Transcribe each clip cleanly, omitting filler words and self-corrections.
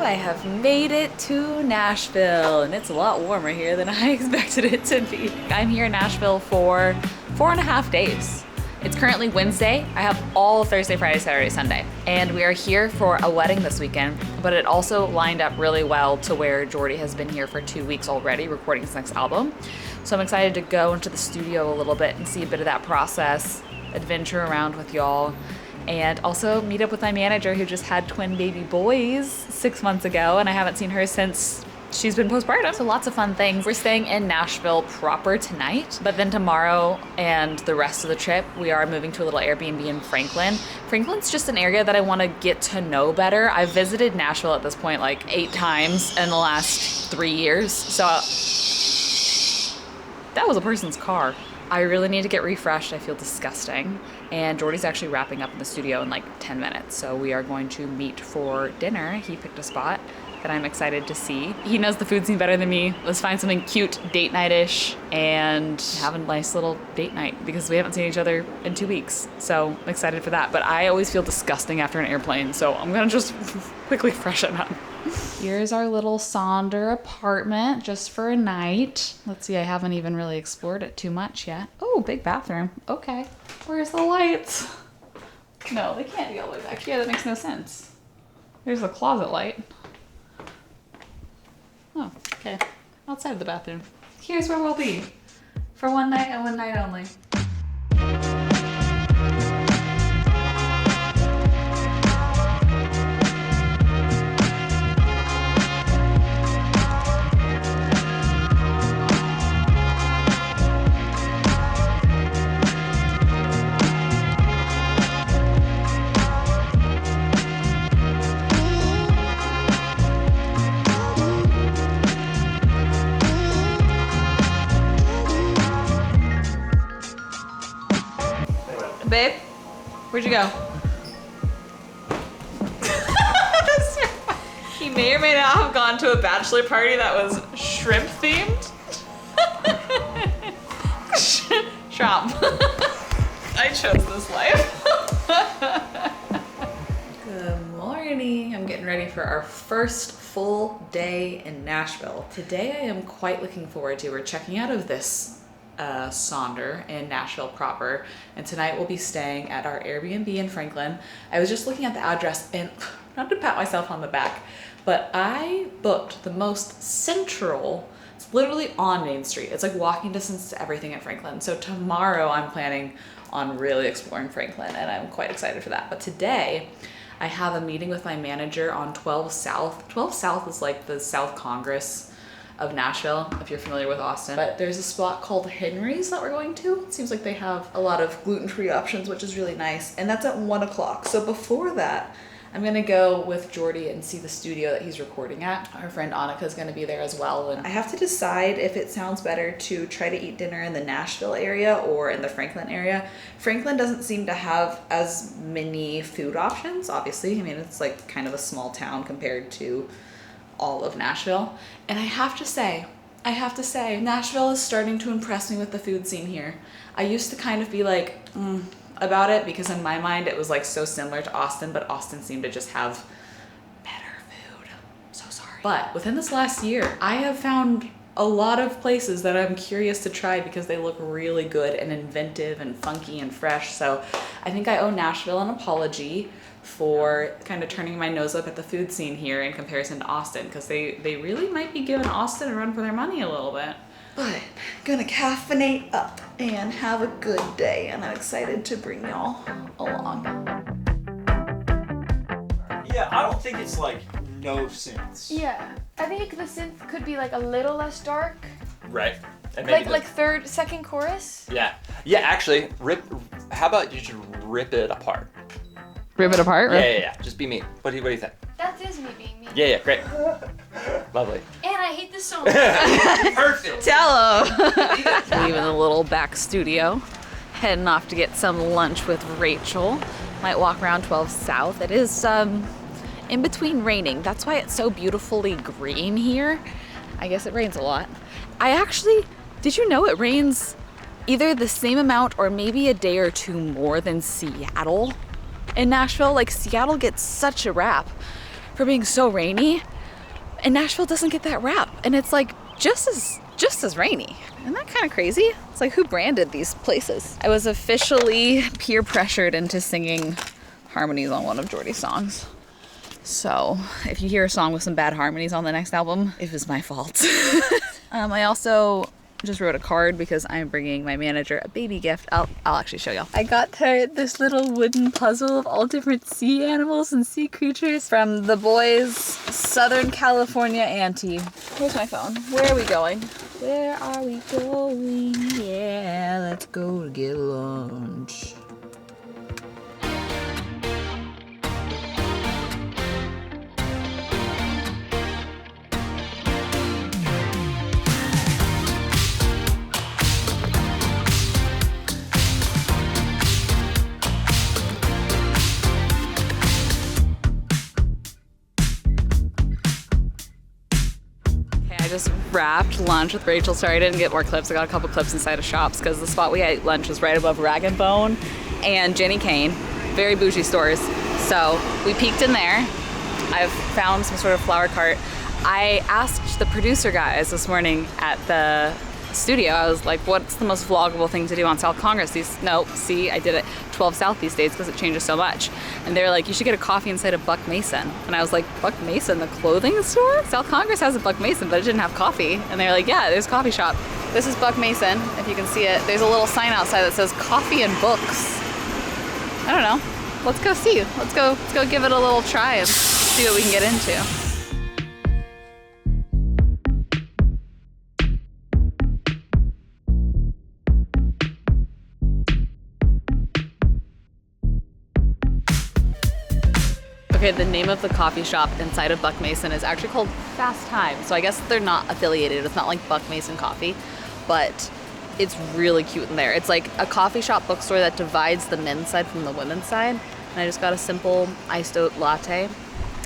I have made it to Nashville, and it's a lot warmer here than I expected it to be. I'm here in Nashville for 4.5 days. It's currently Wednesday. I have all Thursday, Friday, Saturday, Sunday. And we are here for a wedding this weekend, but it also lined up really well to where Jordy has been here for 2 weeks already recording his next album. So I'm excited to go into the studio a little bit and see a bit of that process, adventure around with y'all, and also meet up with my manager who just had twin baby boys 6 months ago, and I haven't seen her since she's been postpartum. So lots of fun things. We're staying in Nashville proper tonight, but then tomorrow and the rest of the trip, we are moving to a little Airbnb in Franklin. Franklin's just an area that I want to get to know better. I've visited Nashville at this point like 8 times in the last 3 years. So that was a person's car. I really need to get refreshed. I feel disgusting. And Jordy's actually wrapping up in the studio in like 10 minutes. So we are going to meet for dinner. He picked a spot that I'm excited to see. He knows the food scene better than me. Let's find something cute, date night-ish, and have a nice little date night because we haven't seen each other in 2 weeks. So I'm excited for that. But I always feel disgusting after an airplane, so I'm gonna just quickly freshen up. Here's our little Sonder apartment just for a night. Let's see, I haven't even really explored it too much yet. Oh, big bathroom. Okay. Where's the lights? No, they can't be all the way back here. That makes no sense. There's the closet light. Oh, okay. Outside of the bathroom. Here's where we'll be. For one night and one night only. Babe, where'd you go? He may or may not have gone to a bachelor party that was shrimp themed. Shrimp. I chose this life. Good morning. I'm getting ready for our first full day in Nashville. Today I am quite looking forward to. We're checking out of this Sonder in Nashville proper, and tonight we'll be staying at our Airbnb in Franklin. I was just looking at the address, and not to pat myself on the back, but I booked the most central. It's literally on Main Street. It's like walking distance to everything at Franklin. So tomorrow I'm planning on really exploring Franklin, and I'm quite excited for that. But today I have a meeting with my manager on 12 South. 12 South is like the South Congress of Nashville, if you're familiar with Austin. But there's a spot called Henry's that we're going to. It seems like they have a lot of gluten-free options, which is really nice. And that's at 1 o'clock. So before that, I'm gonna go with Jordy and see the studio that he's recording at. Our friend Annika is gonna be there as well. And I have to decide if it sounds better to try to eat dinner in the Nashville area or in the Franklin area. Franklin doesn't seem to have as many food options, obviously. I mean, it's like kind of a small town compared to all of Nashville. And I have to say, Nashville is starting to impress me with the food scene here. I used to kind of be like, about it because in my mind it was like so similar to Austin, but Austin seemed to just have better food. So sorry. But within this last year, I have found a lot of places that I'm curious to try because they look really good and inventive and funky and fresh. So I think I owe Nashville an apology for kind of turning my nose up at the food scene here in comparison to Austin, because they really might be giving Austin a run for their money a little bit. But gonna caffeinate up and have a good day, and I'm excited to bring y'all along. Yeah, I don't think it's like no synths. Yeah, I think the synth could be like a little less dark. Right. And maybe Like third, second chorus. Yeah. Yeah, actually, how about you just rip it apart? Rip it apart? Yeah. Just be me. What do you think? That is me being me. Yeah, great. Lovely. And I hate this so much. Perfect. Tell him. Leaving the little back studio, heading off to get some lunch with Rachel. Might walk around 12 South. It is in between raining. That's why it's so beautifully green here. I guess it rains a lot. Did you know it rains either the same amount or maybe a day or two more than Seattle? In Nashville, like Seattle gets such a rap for being so rainy, And Nashville doesn't get that rap. And it's like just as rainy. Isn't that kind of crazy? It's like, who branded these places? I was officially peer pressured into singing harmonies on one of Jordy's songs. So if you hear a song with some bad harmonies on the next album, it was my fault. I also just wrote a card because I'm bringing my manager a baby gift. I'll actually show y'all. I got her this little wooden puzzle of all different sea animals and sea creatures from the boys' Southern California auntie. Where's my phone? Where are we going? Where are we going? Yeah, let's go to get lunch. Just wrapped lunch with Rachel. Sorry I didn't get more clips. I got a couple clips inside of shops because the spot we ate lunch was right above Rag & Bone and Jenny Kane. Very bougie stores. So we peeked in there. I've found some sort of flower cart. I asked the producer guys this morning at the studio, I was like, what's the most vloggable thing to do on South Congress? I did it 12 South these days because it changes so much. And they're like, you should get a coffee inside of Buck Mason. And I was like, Buck Mason, the clothing store? South Congress has a Buck Mason, but it didn't have coffee. And they're like, yeah, there's a coffee shop. This is Buck Mason, if you can see it. There's a little sign outside that says coffee and books. I don't know. Let's go see. Let's go give it a little try and see what we can get into. Okay, the name of the coffee shop inside of Buck Mason is actually called Fast Time. So I guess they're not affiliated. It's not like Buck Mason Coffee, but it's really cute in there. It's like a coffee shop bookstore that divides the men's side from the women's side. And I just got a simple iced oat latte,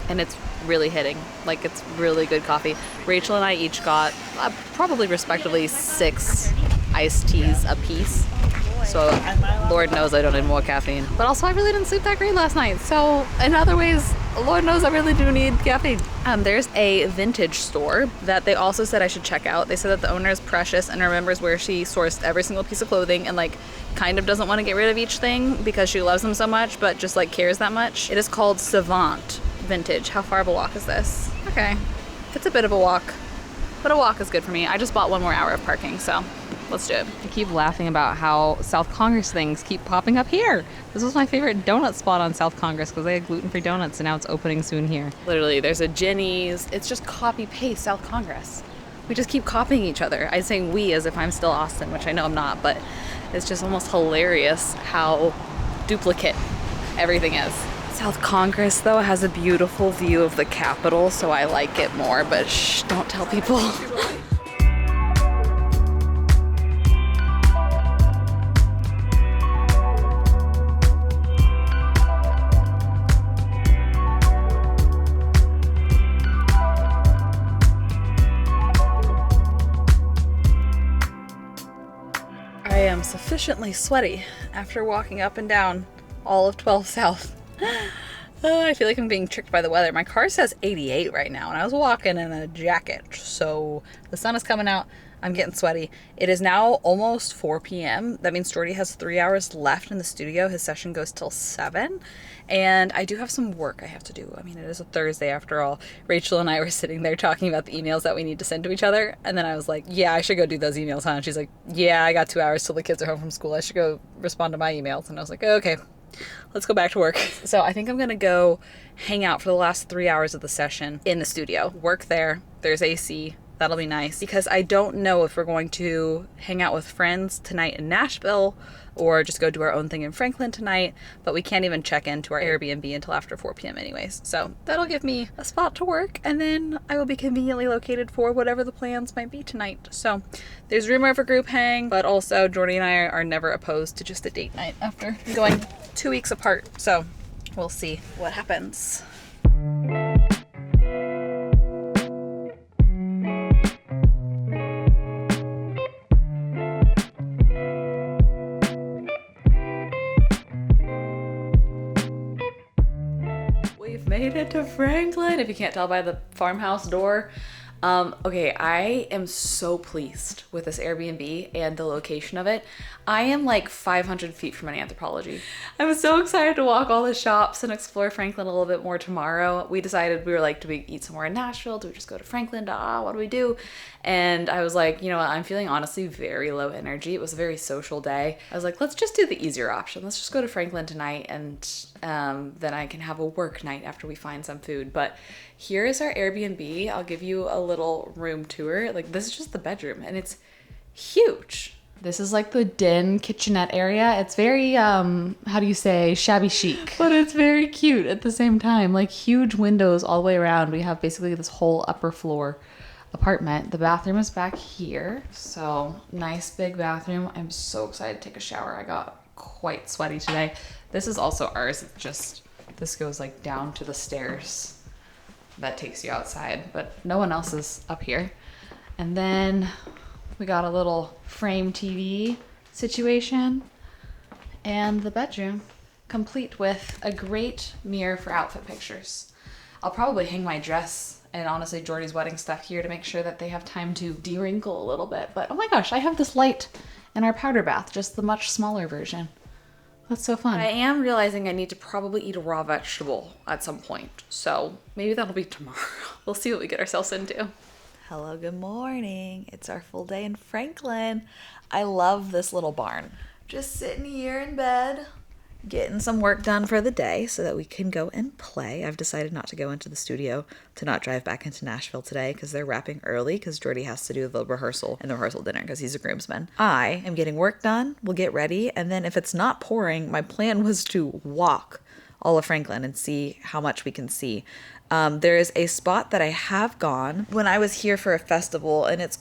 and it's really hitting. Like, it's really good coffee. Rachel and I each got probably respectively 6 iced teas a piece. So Lord knows I don't need more caffeine. But also I really didn't sleep that great last night. So in other ways, Lord knows I really do need caffeine. There's a vintage store that they also said I should check out. They said that the owner is precious and remembers where she sourced every single piece of clothing and like kind of doesn't want to get rid of each thing because she loves them so much, but just like cares that much. It is called Savant Vintage. How far of a walk is this? Okay, it's a bit of a walk, but a walk is good for me. I just bought 1 more hour of parking, so let's do it. I keep laughing about how South Congress things keep popping up here. This was my favorite donut spot on South Congress because they had gluten-free donuts, and now it's opening soon here. Literally, there's a Jenny's. It's just copy-paste South Congress. We just keep copying each other. I'm saying we as if I'm still Austin, which I know I'm not, but it's just almost hilarious how duplicate everything is. South Congress, though, has a beautiful view of the Capitol, so I like it more, but shh, don't tell people. I am sufficiently sweaty after walking up and down all of 12 South. I feel like I'm being tricked by the weather. My car says 88 right now, and I was walking in a jacket, so the sun is coming out. I'm getting sweaty. It is now almost 4 p.m. That means Jordy has 3 hours left in the studio. His session goes till 7, and I do have some work I have to do. I mean, it is a Thursday after all. Rachel and I were sitting there talking about the emails that we need to send to each other, and then I was like, yeah, I should go do those emails, huh? And she's like, yeah, I got 2 hours till the kids are home from school. I should go respond to my emails. And I was like, okay, let's go back to work. So I think I'm gonna go hang out for the last 3 hours of the session in the studio. Work there. There's AC. That'll be nice, because I don't know if we're going to hang out with friends tonight in Nashville or just go do our own thing in Franklin tonight, but we can't even check into our Airbnb until after 4 p.m. anyways. So that'll give me a spot to work, and then I will be conveniently located for whatever the plans might be tonight. So there's rumor of a group hang, but also Jordy and I are never opposed to just a date night after going 2 weeks apart. So we'll see what happens. We've made it to Franklin, if you can't tell by the farmhouse door. Okay, I am so pleased with this Airbnb and the location of it. I am like 500 feet from an Anthropology. I was so excited to walk all the shops and explore Franklin a little bit more tomorrow. We decided, we were like, do we eat somewhere in Nashville? Do we just go to Franklin? What do we do? And I was like, you know what? I'm feeling honestly very low energy. It was a very social day. I was like, let's just do the easier option. Let's just go to Franklin tonight, and then I can have a work night after we find some food. But here is our Airbnb. I'll give you a little room tour. Like, this is just the bedroom, and it's huge. This is like the den kitchenette area. It's very, how do you say, shabby chic. But it's very cute at the same time. Like, huge windows all the way around. We have basically this whole upper floor apartment. The bathroom is back here. So, nice big bathroom. I'm so excited to take a shower. I got quite sweaty today. This is also ours. It's just, this goes like down to the stairs that takes you outside, but no one else is up here. And then we got a little frame TV situation and the bedroom, complete with a great mirror for outfit pictures. I'll probably hang my dress and honestly Jordy's wedding stuff here to make sure that they have time to de-wrinkle a little bit. But oh my gosh, I have this light in our powder bath, just the much smaller version. That's so fun. I am realizing I need to probably eat a raw vegetable at some point. So maybe that'll be tomorrow. We'll see what we get ourselves into. Hello, good morning. It's our full day in Franklin. I love this little barn. Just sitting here in bed, getting some work done for the day so that we can go and play. I've decided not to go into the studio, to not drive back into Nashville today because they're wrapping early because Jordy has to do the rehearsal and the rehearsal dinner because he's a groomsman. I am getting work done. We'll get ready. And then if it's not pouring, my plan was to walk all of Franklin and see how much we can see. There is a spot that I have gone when I was here for a festival, and it's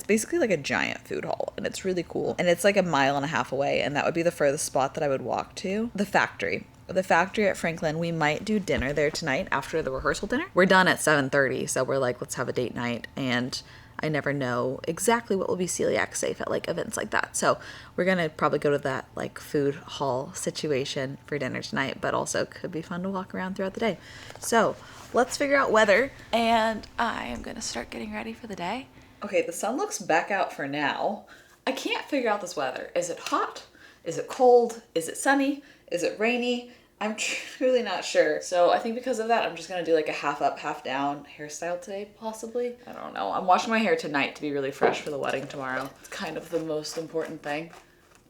basically like a giant food hall, and it's really cool. And it's like a mile and a half away, and that would be the furthest spot that I would walk to. The factory at Franklin. We might do dinner there tonight after the rehearsal dinner. We're done at 7:30, so we're like, let's have a date night. And I never know exactly what will be celiac safe at like events like that. So we're gonna probably go to that like food hall situation for dinner tonight, but also could be fun to walk around throughout the day. So let's figure out weather, and I am gonna start getting ready for the day. Okay, the sun looks back out for now. I can't figure out this weather. Is it hot? Is it cold? Is it sunny? Is it rainy? I'm truly not sure. So I think because of that, I'm just gonna do like a half up, half down hairstyle today, possibly. I don't know. I'm washing my hair tonight to be really fresh for the wedding tomorrow. It's kind of the most important thing.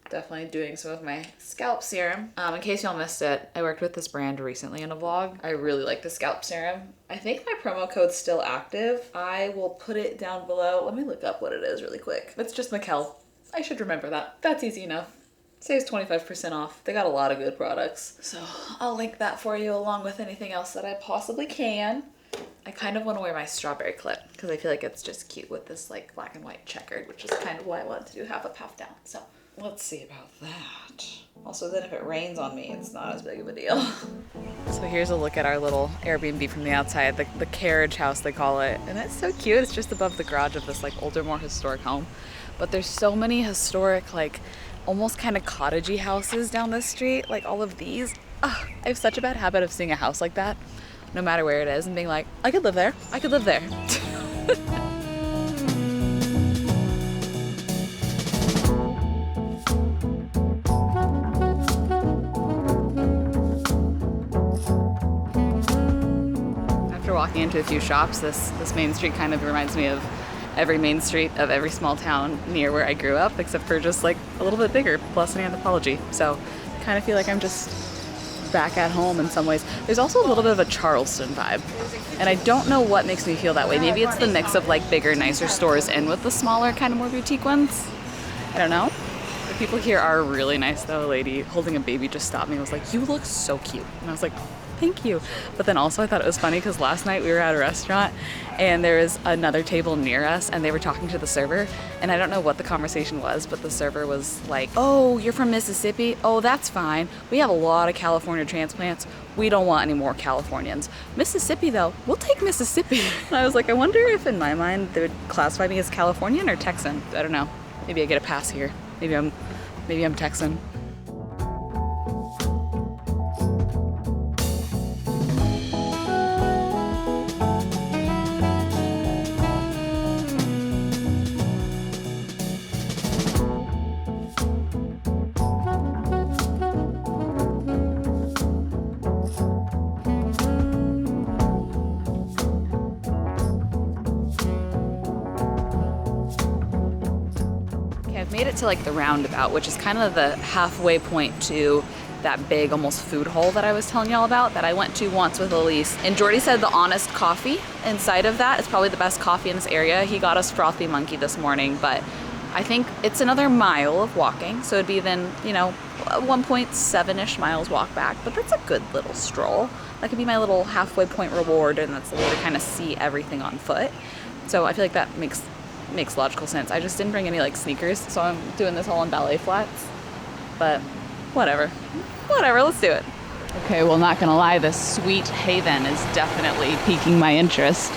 Definitely doing some of my scalp serum. In case y'all missed it, I worked with this brand recently in a vlog. I really like the scalp serum. I think my promo code's still active. I will put it down below. Let me look up what it is really quick. It's just Michel. I should remember that. That's easy enough. Saves 25% off. They got a lot of good products. So I'll link that for you along with anything else that I possibly can. I kind of want to wear my strawberry clip because I feel like it's just cute with this like black and white checkered, which is kind of why I wanted to do half up, half down. So let's see about that. Also, then if it rains on me, it's not as big of a deal. So here's a look at our little Airbnb from the outside, the carriage house they call it. And it's so cute. It's just above the garage of this like older, more historic home. But there's so many historic, like almost kind of cottagey houses down this street, like all of these. I have such a bad habit of seeing a house like that, no matter where it is, and being like, I could live there. I could live there. After walking into a few shops, this main street kind of reminds me of every main street of every small town near where I grew up, except for just like a little bit bigger, plus an Anthropology. So I kind of feel like I'm just back at home in some ways. There's also a little bit of a Charleston vibe, and I don't know what makes me feel that way. Maybe it's the mix of like bigger, nicer stores in with the smaller, kind of more boutique ones. I don't know. The people here are really nice though. A lady holding a baby just stopped me and was like, "You look so cute." And I was like, thank you. But then also I thought it was funny because last night we were at a restaurant and there was another table near us and they were talking to the server, and I don't know what the conversation was, but the server was like, "Oh, you're from Mississippi? Oh, that's fine. We have a lot of California transplants. We don't want any more Californians. Mississippi though, we'll take Mississippi." And I was like, I wonder if in my mind they would classify me as Californian or Texan. I don't know. Maybe I get a pass here. Maybe I'm Texan. made it to like the roundabout, which is kind of the halfway point to that big almost food hole that I was telling y'all about that I went to once with Elise. And Jordy said the Honest coffee inside of that is probably the best coffee in this area. He got us Frothy Monkey this morning, but I think it's another mile of walking. So it'd be then, you know, 1.7-ish miles walk back, but that's a good little stroll. That could be my little halfway point reward, and that's the way to kind of see everything on foot. So I feel like that makes logical sense. I just didn't bring any like sneakers, so I'm doing this all in ballet flats, but whatever, let's do it. Okay, well, not gonna lie, this Sweet Haven is definitely piquing my interest.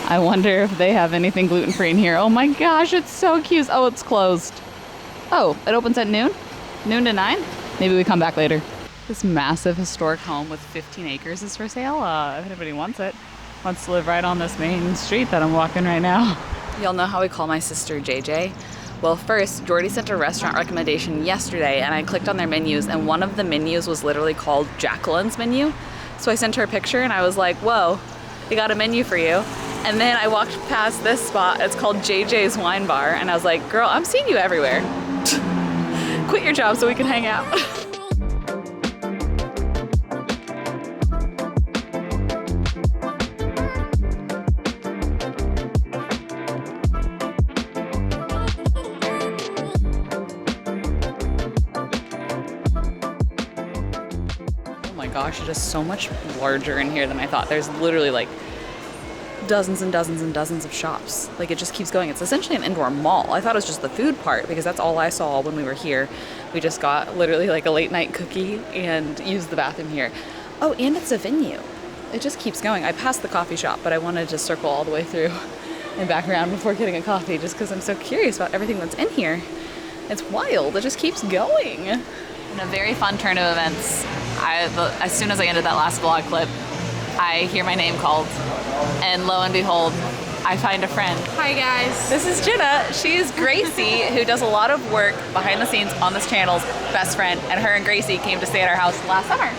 I wonder if they have anything gluten-free in here. Oh my gosh, it's so cute. Oh, it's closed. Oh, it opens at noon? Noon to 9? Maybe we come back later. This massive historic home with 15 acres is for sale. If anybody wants it, wants to live right on this main street that I'm walking right now. Y'all know how we call my sister JJ? Well, first, Jordy sent a restaurant recommendation yesterday, and I clicked on their menus, and one of the menus was literally called Jacqueline's menu. So I sent her a picture, and I was like, whoa, they got a menu for you. And then I walked past this spot, it's called JJ's Wine Bar, and I was like, girl, I'm seeing you everywhere. Quit your job so we can hang out. Gosh, it is so much larger in here than I thought. There's literally like dozens and dozens and dozens of shops. Like it just keeps going. It's essentially an indoor mall. I thought it was just the food part because that's all I saw when we were here. We just got literally like a late night cookie and used the bathroom here. Oh, and it's a venue. It just keeps going. I passed the coffee shop, but I wanted to circle all the way through and back around before getting a coffee just because I'm so curious about everything that's in here. It's wild. It just keeps going. In a very fun turn of events, as soon as I ended that last vlog clip, I hear my name called, and lo and behold, I find a friend. Hi guys. This is Jenna. She is Gracie, who does a lot of work behind the scenes on this channel's best friend, and her and Gracie came to stay at our house last summer.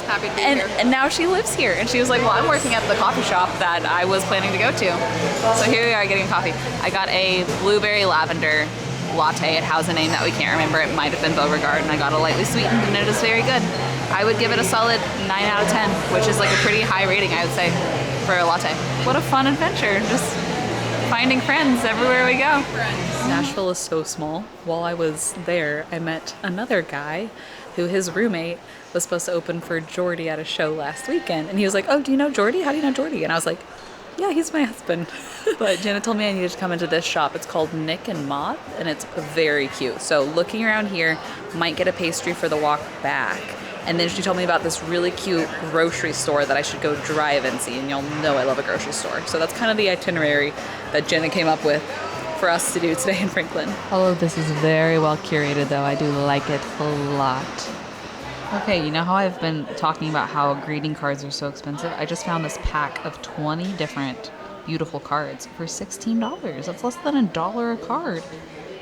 Happy to be here. And now she lives here, and she was like, well, I'm working at the coffee shop that I was planning to go to. So here we are getting coffee. I got a blueberry lavender latte. It has a name that we can't remember. It might have been Beauregard, and I got a lightly sweetened, and it is very good. I would give it a solid 9 out of 10, which is like a pretty high rating, I would say, for a latte. What a fun adventure. Just finding friends everywhere we go. Nashville is so small. While I was there, I met another guy who his roommate was supposed to open for Jordy at a show last weekend. And he was like, oh, do you know Jordy? How do you know Jordy? And I was like, yeah, he's my husband. But Jenna told me I needed to come into this shop. It's called Nick and Moth, and it's very cute. So looking around here, might get a pastry for the walk back. And then she told me about this really cute grocery store that I should go drive and see. And y'all know I love a grocery store. So that's kind of the itinerary that Jenna came up with for us to do today in Franklin. All of this is very well curated, though. I do like it a lot. Okay, you know how I've been talking about how greeting cards are so expensive? I just found this pack of 20 different beautiful cards for $16. That's less than $1 a card.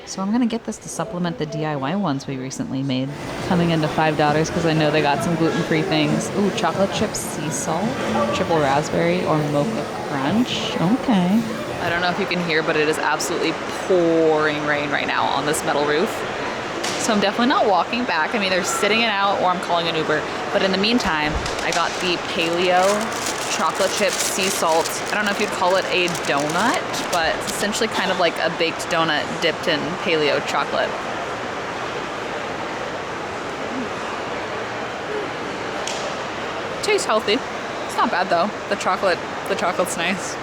So I'm gonna get this to supplement the DIY ones we recently made. Coming into $5 because I know they got some gluten-free things. Ooh, chocolate chip sea salt, triple raspberry, or mocha crunch. Okay. I don't know if you can hear, but it is absolutely pouring rain right now on this metal roof. So I'm definitely not walking back. I'm either sitting it out or I'm calling an Uber. But in the meantime, I got the paleo chocolate chip sea salt. I don't know if you'd call it a donut, but it's essentially kind of like a baked donut dipped in paleo chocolate. Tastes healthy. It's not bad though. The chocolate's nice.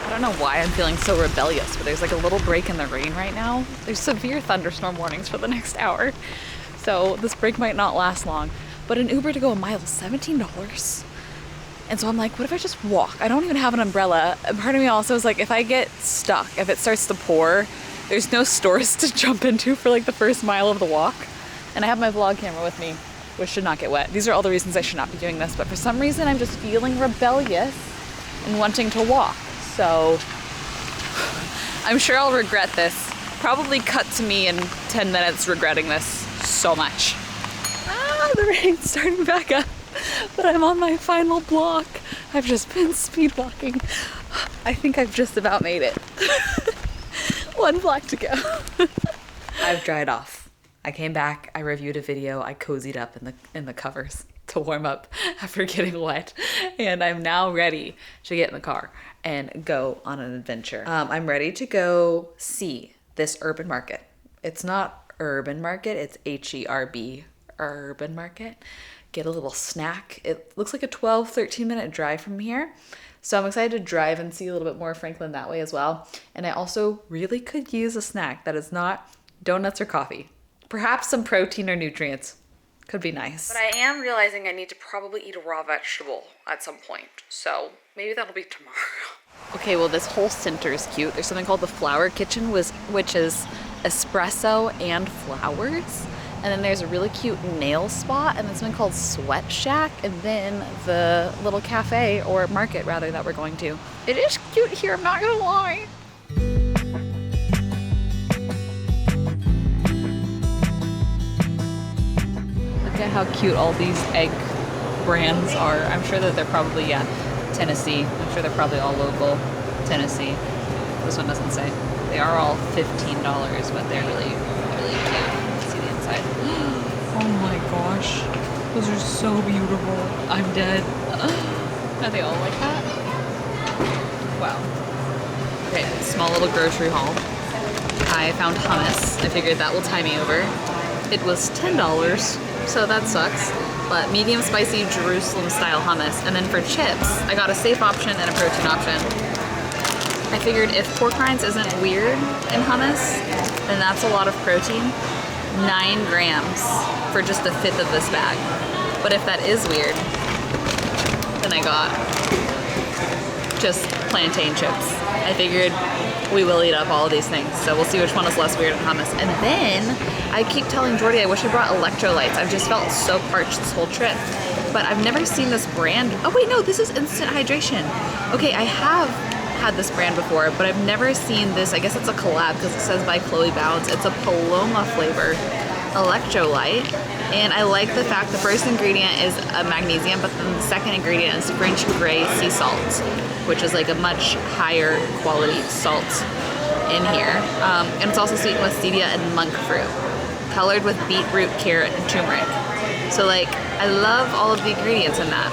I don't know why I'm feeling so rebellious, but there's like a little break in the rain right now. There's severe thunderstorm warnings for the next hour. So this break might not last long. But an Uber to go a mile is $17. And so I'm like, what if I just walk? I don't even have an umbrella. And part of me also is like, if I get stuck, if it starts to pour, there's no stores to jump into for like the first mile of the walk. And I have my vlog camera with me, which should not get wet. These are all the reasons I should not be doing this. But for some reason, I'm just feeling rebellious and wanting to walk. So I'm sure I'll regret this. Probably cut to me in 10 minutes regretting this so much. The rain's starting back up. But I'm on my final block. I've just been speed walking. I think I've just about made it. One block to go. I've dried off. I came back, I reviewed a video, I cozied up in the covers to warm up after getting wet, and I'm now ready to get in the car and go on an adventure. I'm ready to go see this urban market. It's not urban market, it's H-E-R-B, urban market. Get a little snack. It looks like a 13 minute drive from here. So I'm excited to drive and see a little bit more of Franklin that way as well. And I also really could use a snack that is not donuts or coffee. Perhaps some protein or nutrients. Could be nice. But I am realizing I need to probably eat a raw vegetable at some point. So maybe that'll be tomorrow. Okay, well this whole center is cute. There's something called the Flower Kitchen, which is espresso and flowers. And then there's a really cute nail spot, and then something called Sweat Shack, and then the little cafe, or market rather, that we're going to. It is cute here, I'm not gonna lie. Look at how cute all these egg brands are. I'm sure that they're probably, Tennessee. I'm sure they're probably all local Tennessee. This one doesn't say. They are all $15, but they're really, really cute. Let's see the inside. Oh my gosh. Those are so beautiful. I'm dead. Are they all like that? Wow. Okay, small little grocery haul. I found hummus. I figured that will tie me over. It was $10, so that sucks. But medium spicy Jerusalem style hummus. And then for chips, I got a safe option and a protein option. I figured if pork rinds isn't weird in hummus, then that's a lot of protein. 9 grams for just a fifth of this bag. But if that is weird, then I got just plantain chips. I figured we will eat up all of these things, so we'll see which one is less weird in hummus. And then I keep telling Jordy I wish I brought electrolytes. I've just felt so parched this whole trip. But I've never seen this brand. Oh wait, no, this is instant hydration. Okay, I have had this brand before, but I've never seen this. I guess it's a collab because it says by Chloe Bounds. It's a Paloma flavor electrolyte, and I like the fact the first ingredient is a magnesium, but then the second ingredient is French gray sea salt, which is like a much higher quality salt in here. And it's also sweetened with stevia and monk fruit, colored with beetroot, carrot, and turmeric. So like, I love all of the ingredients in that.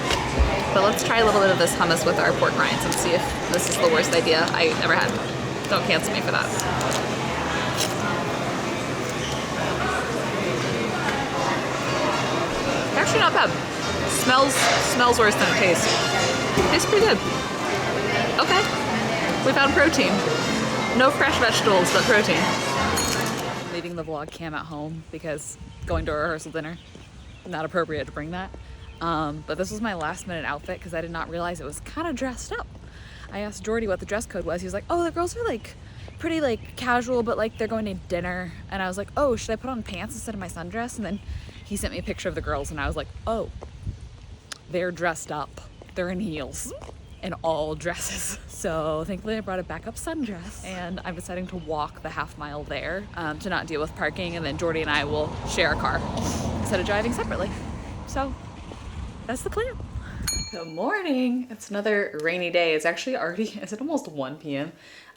But let's try a little bit of this hummus with our pork rinds and see if this is the worst idea I ever had. Don't cancel me for that. Actually not bad. Smells worse than it tastes. Tastes pretty good. Okay. We found protein. No fresh vegetables, but protein. I'm leaving the vlog cam at home because going to a rehearsal dinner, not appropriate to bring that. But this was my last minute outfit because I did not realize it was kind of dressed up. I asked Jordy what the dress code was. He was like, oh, the girls are like pretty like casual, but like they're going to dinner. And I was like, oh, should I put on pants instead of my sundress? And then he sent me a picture of the girls and I was like, oh, they're dressed up. They're in heels and all dresses. So thankfully I brought a backup sundress and I'm deciding to walk the half mile there to not deal with parking. And then Jordy and I will share a car instead of driving separately. So that's the plan. Good morning. It's another rainy day. It's actually already, is it almost 1 p.m.?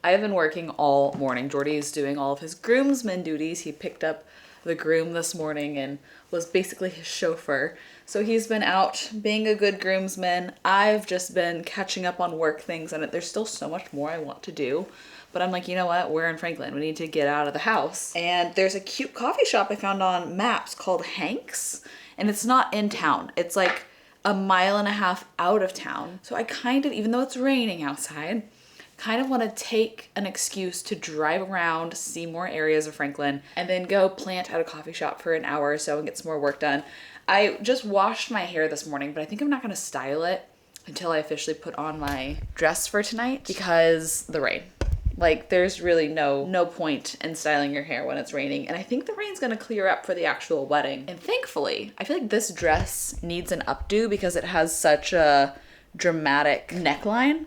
I have been working all morning. Jordy is doing all of his groomsman duties. He picked up the groom this morning and was basically his chauffeur. So he's been out being a good groomsman. I've just been catching up on work things and there's still so much more I want to do. But I'm like, you know what? We're in Franklin. We need to get out of the house. And there's a cute coffee shop I found on maps called Hank's. And it's not in town. It's like a mile and a half out of town. So I kind of, even though it's raining outside, kind of want to take an excuse to drive around, see more areas of Franklin, and then go plant at a coffee shop for an hour or so and get some more work done. I just washed my hair this morning, but I think I'm not going to style it until I officially put on my dress for tonight because the rain. Like, there's really no point in styling your hair when it's raining. And I think the rain's gonna clear up for the actual wedding. And thankfully, I feel like this dress needs an updo because it has such a dramatic neckline.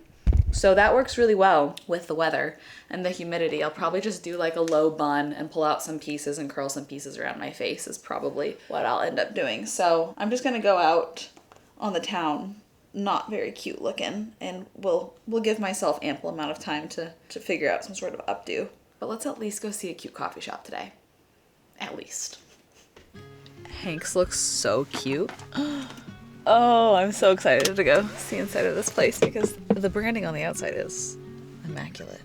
So that works really well with the weather and the humidity. I'll probably just do like a low bun and pull out some pieces and curl some pieces around my face is probably what I'll end up doing. So I'm just gonna go out on the town, not very cute looking, and we'll give myself ample amount of time to figure out some sort of updo. But let's at least go see a cute coffee shop today. at least. Hanks looks so cute. Oh, I'm so excited to go see inside of this place because the branding on the outside is immaculate,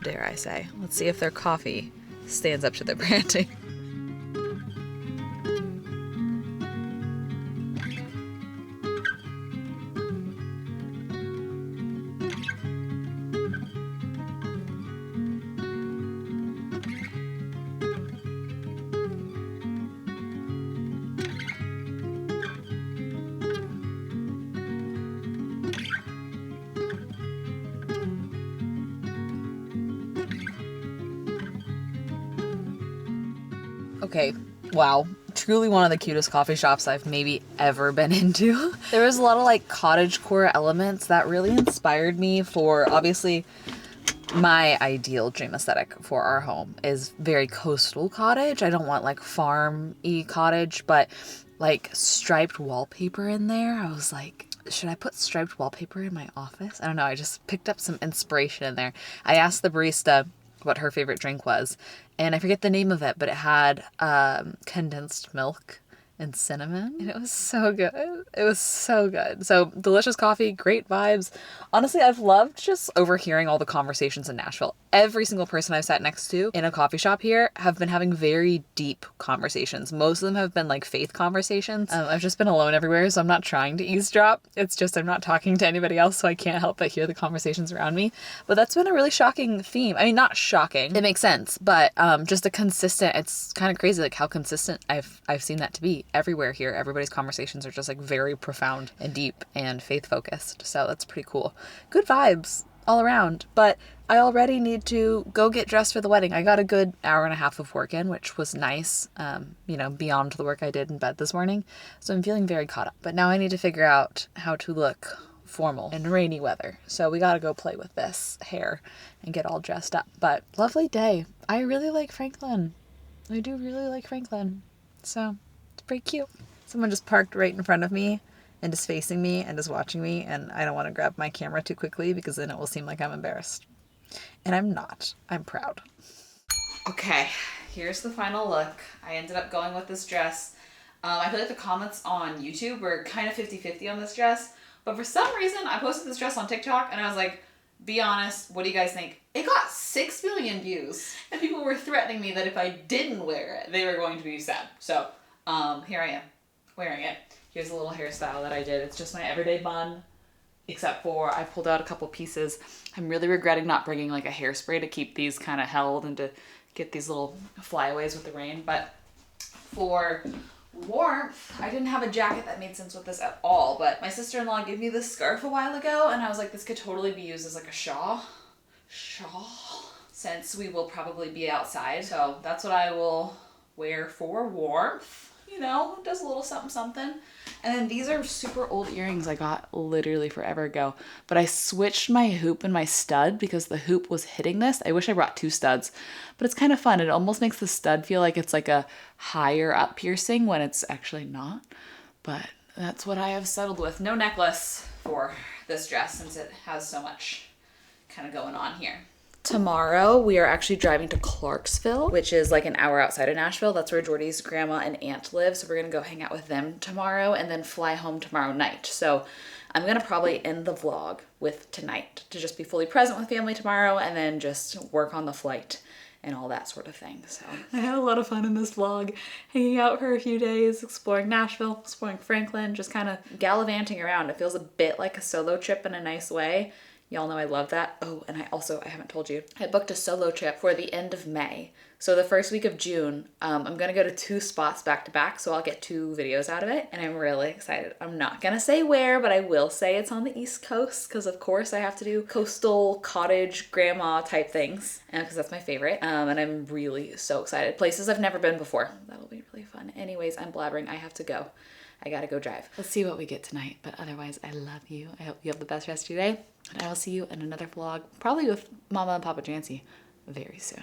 dare I say. Let's see if their coffee stands up to their branding. Okay, wow. Truly one of the cutest coffee shops I've maybe ever been into. There was a lot of like cottagecore elements that really inspired me for, obviously, my ideal dream aesthetic for our home is very coastal cottage. I don't want like farm-y cottage, but like striped wallpaper in there. I was like, should I put striped wallpaper in my office? I don't know. I just picked up some inspiration in there. I asked the barista what her favorite drink was, and I forget the name of it, but it had condensed milk and cinnamon, and it was so good. It was so good. So delicious coffee, great vibes. Honestly, I've loved just overhearing all the conversations in Nashville. Every single person I've sat next to in a coffee shop here have been having very deep conversations. Most of them have been like faith conversations. I've just been alone everywhere, so I'm not trying to eavesdrop. It's just I'm not talking to anybody else, so I can't help but hear the conversations around me. But that's been a really shocking theme. I mean, not shocking. It makes sense, but just a consistent, it's kind of crazy like how consistent I've seen that to be everywhere here. Everybody's conversations are just like very profound and deep and faith focused. So that's pretty cool. Good vibes all around. But I already need to go get dressed for the wedding. I got a good hour and a half of work in, which was nice, beyond the work I did in bed this morning. So I'm feeling very caught up. But now I need to figure out how to look formal in rainy weather. So we got to go play with this hair and get all dressed up. But lovely day. I really like Franklin. I do really like Franklin. So it's pretty cute. Someone just parked right in front of me and is facing me and is watching me, and I don't want to grab my camera too quickly because then it will seem like I'm embarrassed. And I'm not. I'm proud. Okay, here's the final look. I ended up going with this dress. I feel like the comments on YouTube were kind of 50-50 on this dress, but for some reason I posted this dress on TikTok and I was like, be honest, what do you guys think? It got 6 million views, and people were threatening me that if I didn't wear it, they were going to be sad. So here I am, wearing it. Here's a little hairstyle that I did. It's just my everyday bun, except for I pulled out a couple pieces. I'm really regretting not bringing like a hairspray to keep these kind of held and to get these little flyaways with the rain. But for warmth, I didn't have a jacket that made sense with this at all, but my sister-in-law gave me this scarf a while ago, and I was like, this could totally be used as like a shawl, since we will probably be outside. So that's what I will wear for warmth. You know, it does a little something something. And then these are super old earrings I got literally forever ago, but I switched my hoop and my stud because the hoop was hitting this. I wish I brought 2 studs, but it's kind of fun. It almost makes the stud feel like it's like a higher up piercing when it's actually not. But that's what I have settled with. No necklace for this dress since it has so much kind of going on here. Tomorrow, we are actually driving to Clarksville, which is like an hour outside of Nashville. That's where Jordy's grandma and aunt live. So we're going to go hang out with them tomorrow and then fly home tomorrow night. So I'm going to probably end the vlog with tonight to just be fully present with family tomorrow and then just work on the flight and all that sort of thing. So I had a lot of fun in this vlog, hanging out for a few days, exploring Nashville, exploring Franklin, just kind of gallivanting around. It feels a bit like a solo trip in a nice way. Y'all know I love that. Oh, and I haven't told you, I booked a solo trip for the end of May. So the first week of June, I'm gonna go to 2 spots back to back, so I'll get 2 videos out of it, and I'm really excited. I'm not gonna say where, but I will say it's on the East Coast, because of course I have to do coastal, cottage, grandma type things, because that's my favorite, and I'm really so excited. Places I've never been before. That'll be really fun. Anyways, I'm blabbering. I have to go. I gotta go drive. Let's see what we get tonight, but otherwise, I love you. I hope you have the best rest of your day, and I will see you in another vlog, probably with Mama and Papa Janse very soon.